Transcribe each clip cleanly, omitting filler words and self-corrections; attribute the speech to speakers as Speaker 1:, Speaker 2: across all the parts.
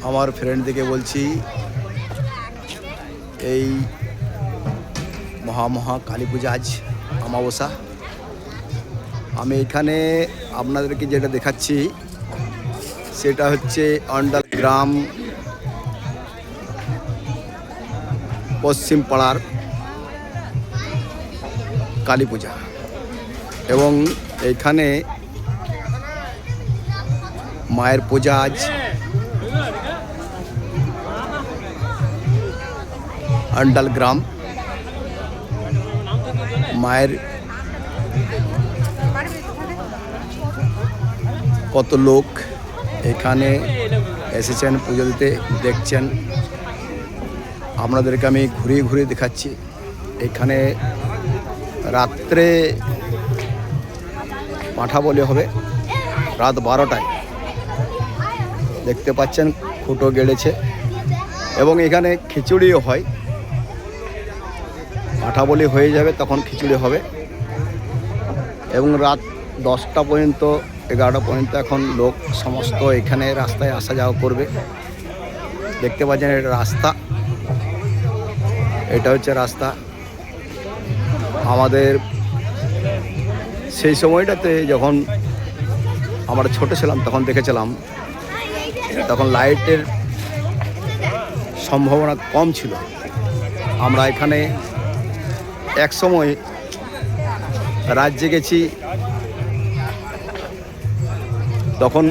Speaker 1: আমার ফ্রেন্ডদিকে বলছি এই মহা কালী পূজা আজ অমাবস্যা। আমি এখানে আপনাদেরকে যেটা দেখাচ্ছি সেটা হচ্ছে অন্ডাল গ্রাম পশ্চিম পাড়ার কালী পূজা এবং এখানে মায়ের পূজা আজ অন্ডাল গ্রাম। মায়ের কত লোক এখানে এসেছেন পুজো দিতে দেখছেন। আপনাদেরকে আমি ঘুরিয়ে ঘুরিয়ে দেখাচ্ছি। এখানে রাত্রে পাঁঠা বলি হবে রাত 12টায়, দেখতে পাচ্ছেন খুঁটো গেড়েছে এবং এখানে খিচুড়িও হয়। পাঁঠা বলি হয়ে যাবে তখন খিচুড়ি হবে এবং রাত 10টা পর্যন্ত 11টা পর্যন্ত এখন লোক সমস্ত এখানে রাস্তায় আসা যাওয়া করবে। দেখতে পাচ্ছেন এটা রাস্তা, এটা হচ্ছে রাস্তা। আমাদের সেই সময়টাতে যখন আমরা ছোট ছিলাম তখন দেখেছিলাম, তখন লাইটের সম্ভাবনা কম ছিল। আমরা এখানে এক সময় রাত জেগেছি, তখন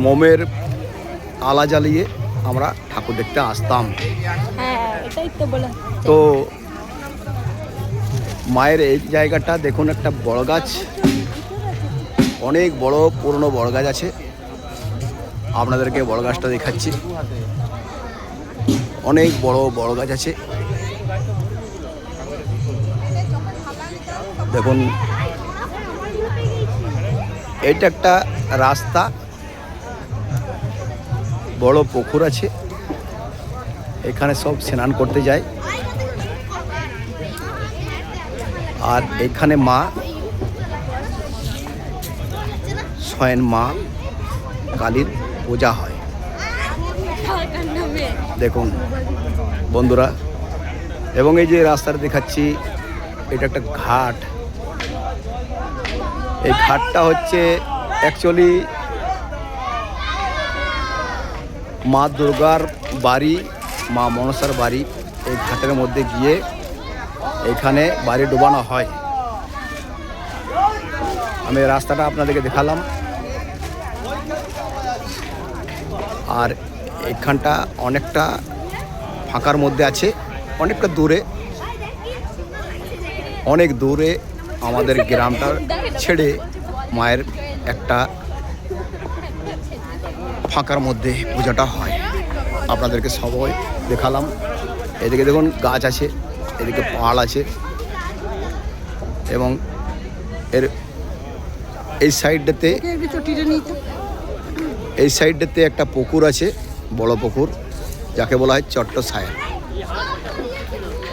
Speaker 1: মোমের আলা জ্বালিয়ে আমরা ঠাকুর দেখতে আসতাম। তো মায়ের এই জায়গাটা দেখুন, একটা বড় গাছ, অনেক বড় পুরনো বড় গাছ আছে। আপনাদেরকে বড় গাছটা দেখাচ্ছি, অনেক বড় বড় গাছ আছে। দেখুন এটা একটা রাস্তা, বড় পুকুর আছে, এখানে সব স্নান করতে যায়। আর এখানে মা স্বয়ং মা কালীর পূজা হয়। দেখুন বন্ধুরা, এবং এই যে রাস্তাটা দেখাচ্ছি এটা একটা ঘাট। এই ঘাটটা হচ্ছে অ্যাকচুয়ালি মা দুর্গার বাড়ি, মা মনসার বাড়ি। এই ঘাটের মধ্যে গিয়ে এখানে বাড়ি ডুবানো হয়। আমি রাস্তাটা আপনাদেরকে দেখালাম। আর এখানটা অনেকটা ফাঁকার মধ্যে আছে, অনেকটা দূরে, অনেক দূরে আমাদের গ্রামটা ছেড়ে মায়ের একটা ফাঁকার মধ্যে পূজাটা হয়। আপনাদেরকে সবাই দেখালাম। এদিকে দেখুন গাছ আছে, এদিকে পাহাড় আছে এবং এর এই সাইডটাতে একটা পুকুর আছে, বড় পুকুর, যাকে বলা হয় চট্ট সায়র।